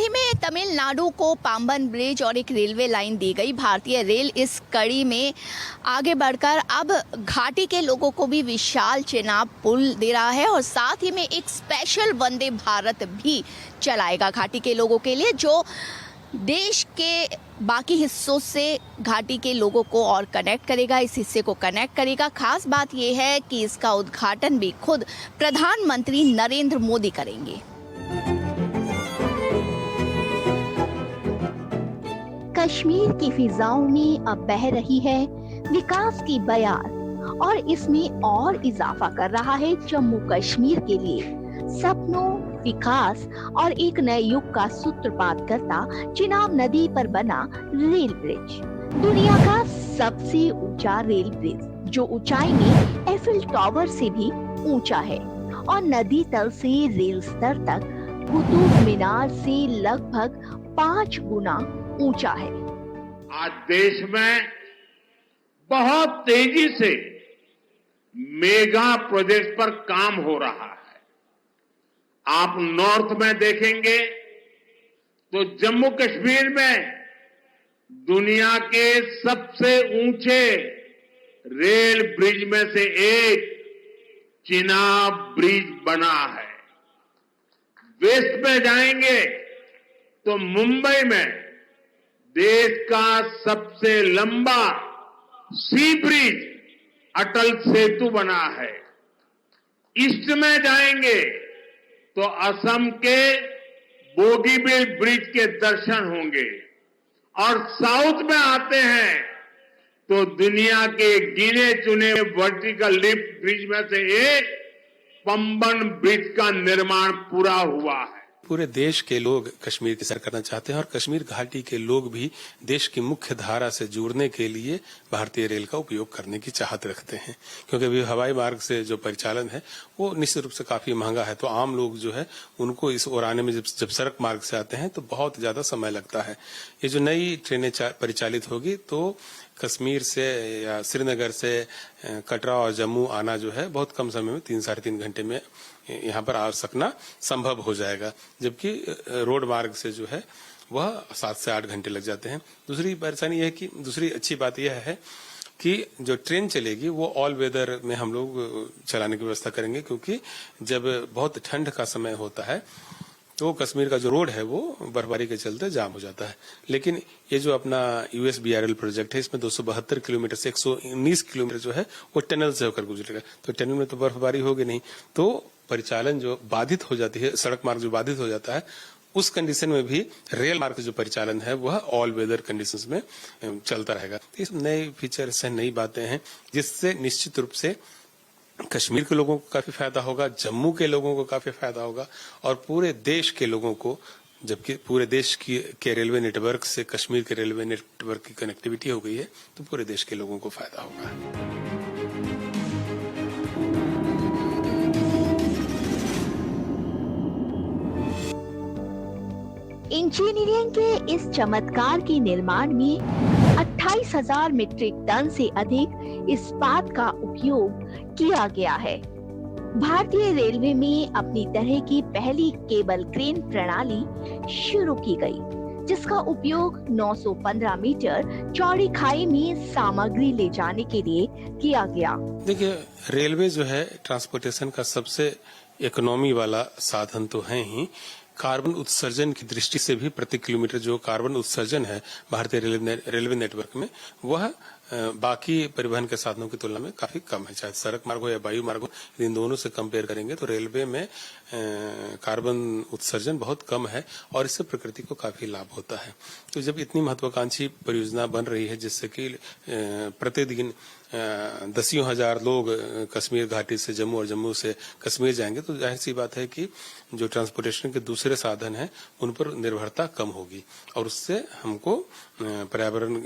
ही में तमिलनाडु को पाम्बन ब्रिज और एक रेलवे लाइन दी गई। भारतीय रेल इस कड़ी में आगे बढ़कर अब घाटी के लोगों को भी विशाल चेनाब पुल दे रहा है और साथ ही में एक स्पेशल वंदे भारत भी चलाएगा घाटी के लोगों के लिए, जो देश के बाकी हिस्सों से घाटी के लोगों को और कनेक्ट करेगा, इस हिस्से को कनेक्ट करेगा। खास बात यह है कि इसका उद्घाटन भी खुद प्रधानमंत्री नरेंद्र मोदी करेंगे। कश्मीर की फिजाओं में अब बह रही है विकास की बयार और इसमें और इजाफा कर रहा है जम्मू कश्मीर के लिए सपनों, विकास और एक नए युग का सूत्रपात करता चिनाब नदी पर बना रेल ब्रिज, दुनिया का सबसे ऊंचा रेल ब्रिज, जो ऊंचाई में एफिल टावर से भी ऊंचा है और नदी तल से रेल स्तर तक कुतुब मीनार से लगभग 5 गुना ऊंचा है। आज देश में बहुत तेजी से मेगा प्रोजेक्ट पर काम हो रहा है। आप नॉर्थ में देखेंगे तो जम्मू कश्मीर में दुनिया के सबसे ऊंचे रेल ब्रिज में से एक चिनाब ब्रिज बना है। वेस्ट में जाएंगे तो मुंबई में देश का सबसे लंबा सी ब्रिज अटल सेतु बना है। ईस्ट में जाएंगे तो असम के बोगीबील ब्रिज के दर्शन होंगे और साउथ में आते हैं तो दुनिया के गिने चुने वर्टिकल लिफ्ट ब्रिज में से एक पंबन ब्रिज का निर्माण पूरा हुआ है। पूरे देश के लोग कश्मीर की सैर करना चाहते हैं और कश्मीर घाटी के लोग भी देश की मुख्य धारा से जुड़ने के लिए भारतीय रेल का उपयोग करने की चाहत रखते हैं, क्योंकि अभी हवाई मार्ग से जो परिचालन है वो निश्चित रूप से काफी महंगा है। तो आम लोग जो है उनको इस ओर आने में जब सड़क मार्ग से आते हैं तो बहुत ज्यादा समय लगता है। ये जो नई ट्रेनें परिचालित होगी तो कश्मीर से या श्रीनगर से कटरा और जम्मू आना जो है बहुत कम समय में 3-3.5 घंटे में यहाँ पर आ सकना संभव हो जाएगा, जबकि रोड मार्ग से जो है वह 7 से 8 घंटे लग जाते हैं। दूसरी परेशानी यह है कि दूसरी अच्छी बात यह है कि जो ट्रेन चलेगी वो ऑल वेदर में हम लोग चलाने की व्यवस्था करेंगे, क्योंकि जब बहुत ठंड का समय होता है तो कश्मीर का जो रोड है वो बर्फबारी के चलते जाम हो जाता है। लेकिन ये जो अपना USBRL प्रोजेक्ट है इसमें 272 किलोमीटर से 119 किलोमीटर जो है वो टनल से होकर गुजरेगा। तो टनल में तो बर्फबारी होगी नहीं, तो परिचालन जो बाधित हो जाती है, सड़क मार्ग जो बाधित हो जाता है, उस कंडीशन में भी रेल मार्ग जो परिचालन है वह ऑल वेदर कंडीशंस में चलता रहेगा। तो इस नए फीचर्स हैं, नई बातें हैं, जिससे निश्चित रूप से कश्मीर के लोगों को काफी फायदा होगा, जम्मू के लोगों को काफी फायदा होगा और पूरे देश के लोगों को, जबकि पूरे देश के रेलवे नेटवर्क से कश्मीर के रेलवे नेटवर्क की कनेक्टिविटी हो गई है तो पूरे देश के लोगों को फायदा होगा। इंजीनियरिंग के इस चमत्कार के निर्माण में 28,000 मीट्रिक टन से अधिक इस्पात का उपयोग किया गया है। भारतीय रेलवे में अपनी तरह की पहली केबल क्रेन प्रणाली शुरू की गई, जिसका उपयोग 915 मीटर चौड़ी खाई में सामग्री ले जाने के लिए किया गया। देखिए, रेलवे जो है ट्रांसपोर्टेशन का सबसे इकोनॉमी वाला साधन तो है ही। कार्बन उत्सर्जन की दृष्टि से भी प्रति किलोमीटर जो कार्बन उत्सर्जन है भारतीय रेलवे नेटवर्क में वह बाकी परिवहन के साधनों की तुलना में काफी कम है। चाहे सड़क मार्ग हो या वायु मार्ग हो, इन दोनों से कंपेयर करेंगे तो रेलवे में कार्बन उत्सर्जन बहुत कम है और इससे प्रकृति को काफी लाभ होता है। तो जब इतनी महत्वाकांक्षी परियोजना बन रही है जिससे कि प्रतिदिन 10,000 लोग कश्मीर घाटी से जम्मू और जम्मू से कश्मीर जाएंगे, तो जाहिर सी बात है कि जो ट्रांसपोर्टेशन के दूसरे साधन हैं उन पर निर्भरता कम होगी और उससे हमको पर्यावरण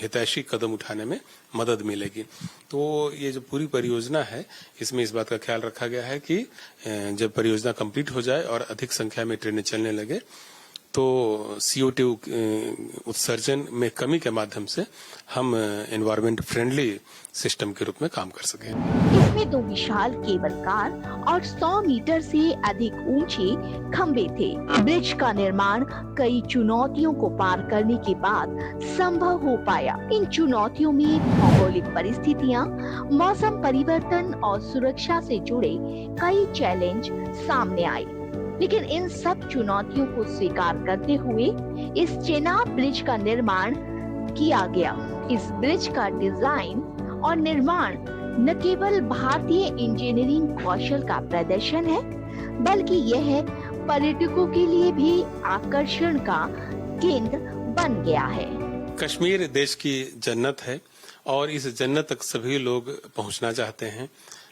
हितैषी कदम उठाने में मदद मिलेगी। तो ये जो पूरी परियोजना है इसमें इस बात का ख्याल रखा गया है कि जब परियोजना कंप्लीट हो जाए और अधिक संख्या में ट्रेनें चलने लगे तो CO2 उत्सर्जन में कमी के माध्यम से हम एनवायरमेंट फ्रेंडली सिस्टम के रूप में काम कर सकें। इसमें 2 विशाल केबल कार और 100 मीटर से अधिक ऊंचे खंभे थे। ब्रिज का निर्माण कई चुनौतियों को पार करने के बाद संभव हो पाया। इन चुनौतियों में भौगोलिक परिस्थितियां, मौसम परिवर्तन और सुरक्षा से जुड़े कई चैलेंज सामने आए, लेकिन इन सब चुनौतियों को स्वीकार करते हुए इस चेनाब ब्रिज का निर्माण किया गया। इस ब्रिज का डिजाइन और निर्माण न केवल भारतीय इंजीनियरिंग कौशल का प्रदर्शन है, बल्कि यह पर्यटकों के लिए भी आकर्षण का केंद्र बन गया है। कश्मीर देश की जन्नत है और इस जन्नत तक सभी लोग पहुंचना चाहते हैं।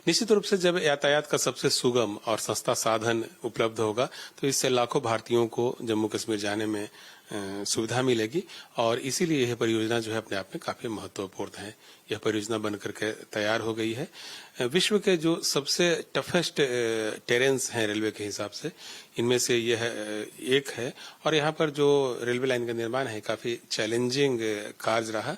निश्चित रूप से जब यातायात का सबसे सुगम और सस्ता साधन उपलब्ध होगा तो इससे लाखों भारतीयों को जम्मू कश्मीर जाने में सुविधा मिलेगी और इसीलिए यह परियोजना जो है अपने आप में काफी महत्वपूर्ण है। यह परियोजना बनकर के तैयार हो गई है। विश्व के जो सबसे टफेस्ट टेरेन्स हैं रेलवे के हिसाब से, इनमें से यह एक है और यहाँ पर जो रेलवे लाइन का निर्माण है काफी चैलेंजिंग कार्य रहा,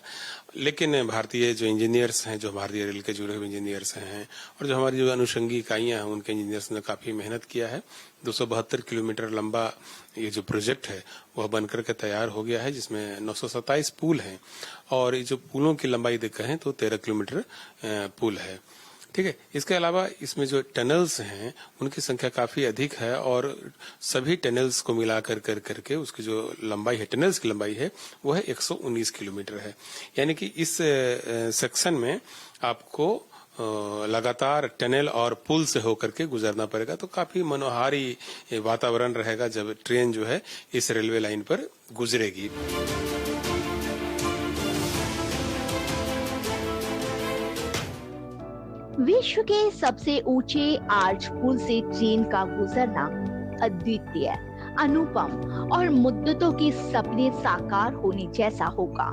लेकिन भारतीय जो इंजीनियर्स हैं, जो भारतीय रेल के जुड़े हुए इंजीनियर्स हैं और जो हमारी जो अनुषंगी इकाइयां हैं, उनके इंजीनियर्स ने काफी मेहनत किया है। 272 किलोमीटर लंबा ये जो प्रोजेक्ट है वह बनकर के तैयार हो गया है, जिसमें 927 पुल हैं और ये जो पुलों की लंबाई देख हैं तो 13 किलोमीटर पुल है। ठीक है। इसके अलावा इसमें जो टनल्स हैं उनकी संख्या काफी अधिक है और सभी टनल्स को मिलाकर करके उसकी जो लंबाई है, टनल्स की लंबाई है, वो है 119 किलोमीटर है। यानी कि इस सेक्शन में आपको लगातार टनल और पुल से होकर के गुजरना पड़ेगा, तो काफी मनोहारी वातावरण रहेगा जब ट्रेन जो है इस रेलवे लाइन पर गुजरेगी। विश्व के सबसे ऊंचे आर्च पुल से ट्रेन का गुजरना अद्वितीय, अनुपम और मुद्दतों के सपने साकार होने जैसा होगा।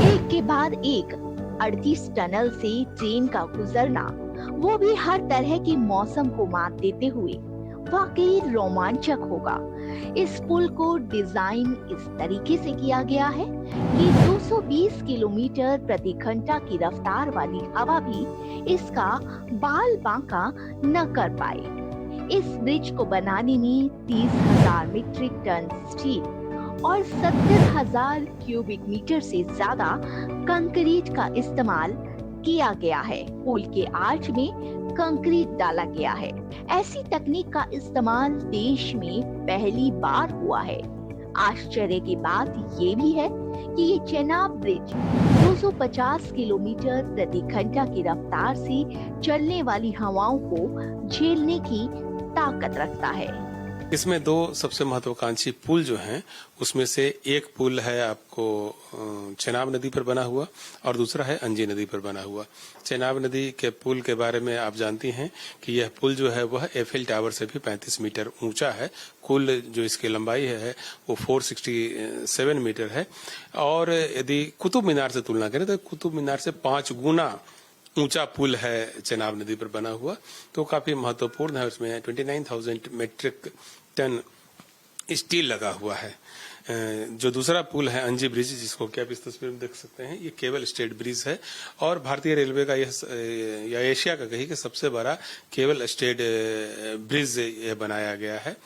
एक के बाद एक 38 टनल से ट्रेन का गुजरना, वो भी हर तरह के मौसम को मात देते हुए, वाकई रोमांचक होगा। इस पुल को डिजाइन इस तरीके से किया गया है कि 220 किलोमीटर प्रति घंटा की रफ्तार वाली हवा भी इसका बाल बांका न कर पाए। इस ब्रिज को बनाने में 30,000 मीट्रिक टन स्टील और 70,000 क्यूबिक मीटर से ज्यादा कंक्रीट का इस्तेमाल किया गया है। पुल के आर्च में कंक्रीट डाला गया है। ऐसी तकनीक का इस्तेमाल देश में पहली बार हुआ है। आश्चर्य की बात ये भी है कि ये चेनाब ब्रिज 250 किलोमीटर प्रति घंटा की रफ्तार से चलने वाली हवाओं को झेलने की ताकत रखता है। इसमें 2 सबसे महत्वाकांक्षी पुल जो हैं उसमें से एक पुल है आपको चेनाब नदी पर बना हुआ और दूसरा है अंजी नदी पर बना हुआ। चेनाब नदी के पुल के बारे में आप जानती हैं कि यह पुल जो है वह एफिल टावर से भी 35 मीटर ऊंचा है। कुल जो इसकी लंबाई है वो 467 मीटर है और यदि कुतुब मीनार से तुलना करें तो कुतुब मीनार से 5 गुना ऊंचा पुल है चेनाब नदी पर बना हुआ, तो काफी महत्वपूर्ण है। उसमें 29,000 मीट्रिक टन स्टील लगा हुआ है। जो दूसरा पुल है अंजी ब्रिज, जिसको कि आप इस तस्वीर में देख सकते हैं, ये केबल स्टेड ब्रिज है और भारतीय रेलवे का यह या एशिया का कहीं कि सबसे बड़ा केबल स्टेड ब्रिज यह बनाया गया है।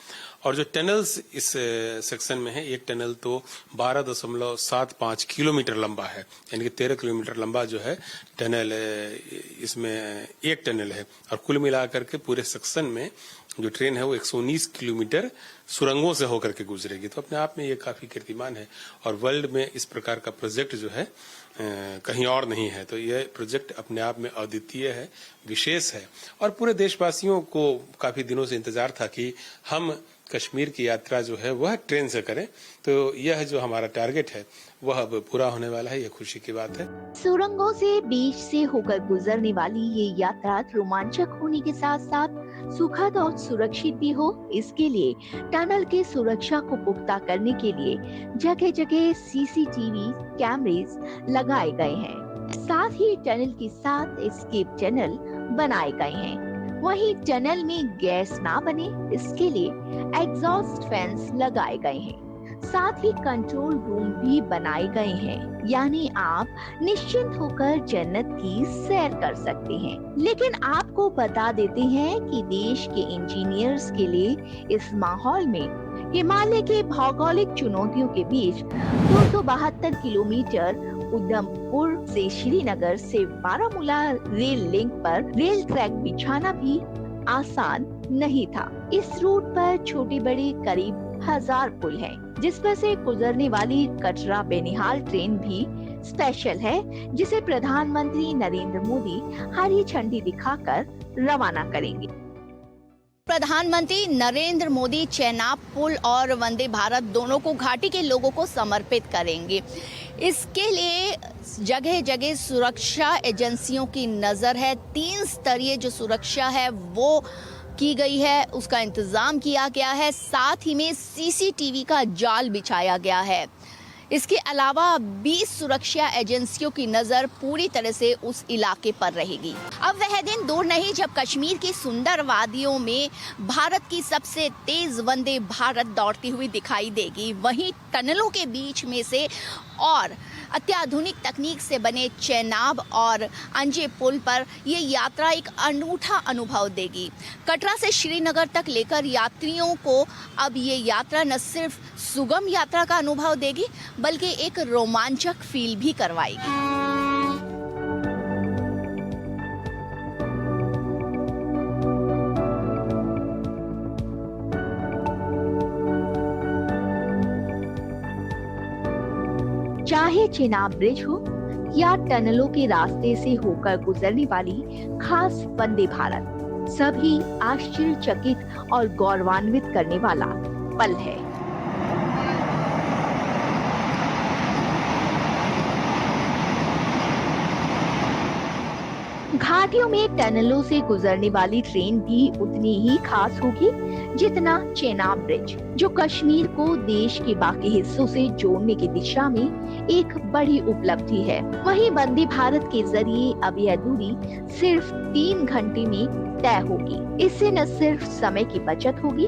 और जो टनल्स इस सेक्शन में है, एक टनल तो 12.75 किलोमीटर लंबा है, यानी कि 13 किलोमीटर लंबा जो है टनल, इसमें एक टनल है और कुल मिलाकर के पूरे सेक्शन में जो ट्रेन है वो 119 किलोमीटर सुरंगों से होकर के गुजरेगी। तो अपने आप में ये काफी कीर्तिमान है और वर्ल्ड में इस प्रकार का प्रोजेक्ट जो है कहीं और नहीं है। तो यह प्रोजेक्ट अपने आप में अद्वितीय है, विशेष है और पूरे देशवासियों को काफी दिनों से इंतजार था कि हम कश्मीर की यात्रा जो है वह ट्रेन से करें। तो यह जो हमारा टारगेट है वह अब पूरा होने वाला है, यह खुशी की बात है। सुरंगों से बीच से होकर गुजरने वाली ये यात्रा रोमांचक होने के साथ साथ सुखद और सुरक्षित भी हो, इसके लिए टनल के सुरक्षा को पुख्ता करने के लिए जगह जगह CCTV कैमरेज लगाए गए हैं। साथ ही टनल के साथ एस्केप टनल बनाए गए हैं। वहीं टनल में गैस ना बने इसके लिए एग्जॉस्ट फैंस लगाए गए हैं। साथ ही कंट्रोल रूम भी बनाए गए हैं, यानी आप निश्चिंत होकर जन्नत की सैर कर सकते हैं। लेकिन आपको बता देते हैं कि देश के इंजीनियर्स के लिए इस माहौल में हिमालय के भौगोलिक चुनौतियों के बीच 272 किलोमीटर उधमपुर से श्रीनगर से बारामूला रेल लिंक पर रेल ट्रैक बिछाना भी आसान नहीं था। इस रूट पर छोटे बड़े करीब 1000 पुल हैं, जिस पर से गुजरने वाली कटरा बेनिहाल ट्रेन भी स्पेशल है, जिसे प्रधानमंत्री नरेंद्र मोदी हरी झंडी दिखाकर रवाना करेंगे। प्रधानमंत्री नरेंद्र मोदी चेनाब पुल और वंदे भारत दोनों को घाटी के लोगों को समर्पित करेंगे। इसके लिए जगह जगह सुरक्षा एजेंसियों की नजर है। 3 स्तरीय जो सुरक्षा है वो की गई है, उसका इंतजाम किया गया है। साथ ही में सीसीटीवी का जाल बिछाया गया है। इसके अलावा 20 सुरक्षा एजेंसियों की नजर पूरी तरह से उस इलाके पर रहेगी। अब वह दिन दूर नहीं जब कश्मीर की सुंदर वादियों में भारत की सबसे तेज वंदे भारत दौड़ती हुई दिखाई देगी। वहीं टनलों के बीच में से और अत्याधुनिक तकनीक से बने चेनाब और अंजे पुल पर ये यात्रा एक अनूठा अनुभव देगी। कटरा से श्रीनगर तक लेकर यात्रियों को अब ये यात्रा न सिर्फ सुगम यात्रा का अनुभव देगी बल्कि एक रोमांचक फील भी करवाएगी। चाहे चेनाब ब्रिज हो या टनलों के रास्ते से होकर गुजरने वाली खास वंदे भारत, सभी आश्चर्यचकित और गौरवान्वित करने वाला पल है। घाटियों में टनलों से गुजरने वाली ट्रेन भी उतनी ही खास होगी जितना चेनाब ब्रिज, जो कश्मीर को देश के बाकी हिस्सों से जोड़ने की दिशा में एक बड़ी उपलब्धि है। वहीं वंदे भारत के जरिए अब यह दूरी सिर्फ 3 घंटे में तय होगी। इससे न सिर्फ समय की बचत होगी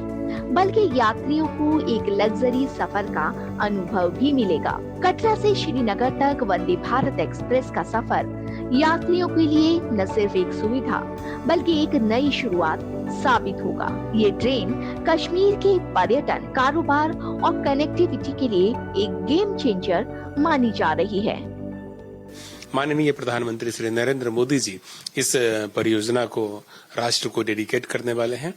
बल्कि यात्रियों को एक लग्जरी सफर का अनुभव भी मिलेगा। कटरा से श्रीनगर तक वंदे भारत एक्सप्रेस का सफर यात्रियों के लिए न सिर्फ एक सुविधा बल्कि एक नई शुरुआत साबित होगा। ये ट्रेन कश्मीर के पर्यटन, कारोबार और कनेक्टिविटी के लिए एक गेम चेंजर मानी जा रही है। माननीय प्रधानमंत्री श्री नरेंद्र मोदी जी इस परियोजना को राष्ट्र को डेडिकेट करने वाले हैं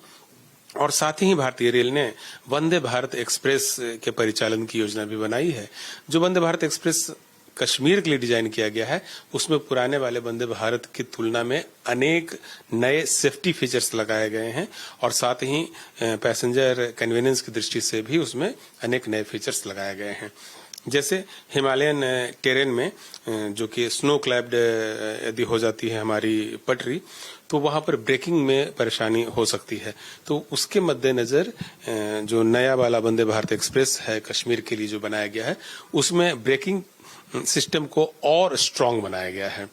और साथ ही भारतीय रेल ने वंदे भारत एक्सप्रेस के परिचालन की योजना भी बनाई है। जो वंदे भारत एक्सप्रेस कश्मीर के लिए डिजाइन किया गया है उसमें पुराने वाले वंदे भारत की तुलना में अनेक नए सेफ्टी फीचर्स लगाए गए हैं और साथ ही पैसेंजर कन्वीनियंस की दृष्टि से भी उसमें अनेक नए फीचर्स लगाए गए हैं। जैसे हिमालयन टेरेन में जो कि स्नो क्लैप्ड यदि हो जाती है हमारी पटरी तो वहां पर ब्रेकिंग में परेशानी हो सकती है। तो उसके मद्देनजर जो नया वाला वंदे भारत एक्सप्रेस है कश्मीर के लिए जो बनाया गया है उसमें ब्रेकिंग सिस्टम को और स्ट्रांग बनाया गया है।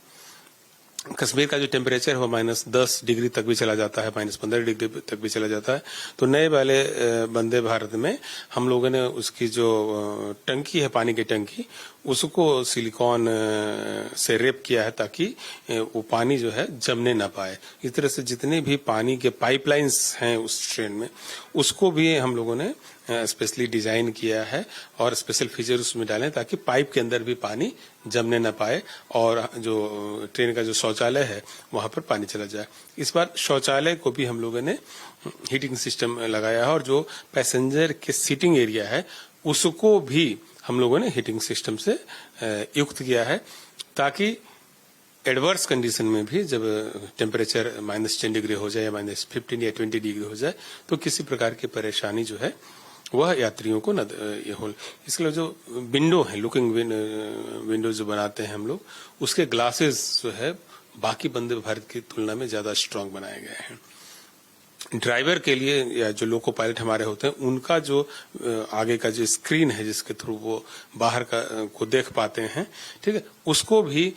कश्मीर का जो टेम्परेचर है वो -10 डिग्री तक भी चला जाता है, -15 डिग्री तक भी चला जाता है। तो नए वाले वंदे भारत में हम लोगों ने उसकी जो टंकी है, पानी की टंकी, उसको सिलिकॉन से रेप किया है ताकि वो पानी जो है जमने ना पाए। इस तरह से जितने भी पानी के पाइपलाइंस हैं उस ट्रेन में उसको भी हम लोगों ने स्पेशली डिजाइन किया है और स्पेशल फीचर उसमें डाले ताकि पाइप के अंदर भी पानी जमने न पाए और जो ट्रेन का जो शौचालय है वहां पर पानी चला जाए। इस बार शौचालय को भी हम लोगों ने हीटिंग सिस्टम लगाया है और जो पैसेंजर के सीटिंग एरिया है उसको भी हम लोगों ने हीटिंग सिस्टम से युक्त किया है ताकि एडवर्स कंडीशन में भी जब टेम्परेचर -10 डिग्री हो जाए या -15 या 20 डिग्री हो जाए तो किसी प्रकार की परेशानी जो है वह यात्रियों को न हो। इसके लिए जो विंडो है, लुकिंग विंडो जो बनाते हैं हम लोग, उसके ग्लासेस जो है बाकी वंदे भारत की तुलना में ज्यादा स्ट्रांग बनाए गए हैं। ड्राइवर के लिए या जो लोको पायलट हमारे होते हैं उनका जो आगे का जो स्क्रीन है जिसके थ्रू वो बाहर का को देख पाते हैं, ठीक है, उसको भी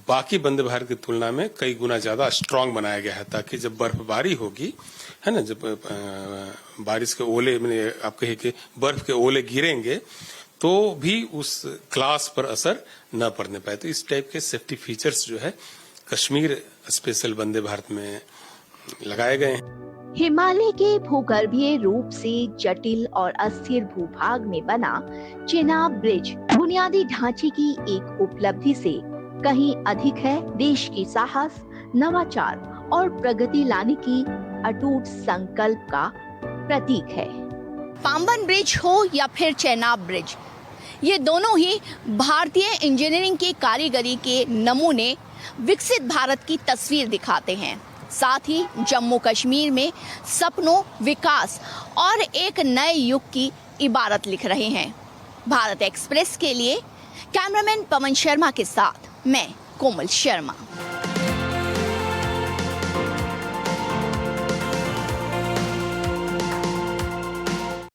बाकी वंदे भारत की तुलना में कई गुना ज्यादा स्ट्रांग बनाया गया है, ताकि जब बर्फबारी होगी, है ना, जब बारिश के ओले, मैंने आप कहे कि बर्फ के ओले गिरेंगे तो भी उस क्लास पर असर न पड़ने पाए। तो इस टाइप के सेफ्टी फीचर्स जो है कश्मीर स्पेशल वंदे भारत में लगाए गए हैं। हिमालय के भूगर्भीय रूप से जटिल और अस्थिर भूभाग में बना चेनाब ब्रिज बुनियादी ढांचे की एक उपलब्धि से कहीं अधिक है देश की साहस, नवाचार और प्रगति लाने की अटूट संकल्प का प्रतीक है। पाम्बन ब्रिज हो या फिर चेनाब ब्रिज, ये दोनों ही भारतीय इंजीनियरिंग की कारीगरी के नमूने विकसित भारत की तस्वीर दिखाते हैं। साथ ही जम्मू कश्मीर में सपनों, विकास और एक नए युग की इबारत लिख रहे हैं। भारत एक्सप्रेस के लिए कैमरामैन पवन शर्मा के साथ मैं कोमल शर्मा।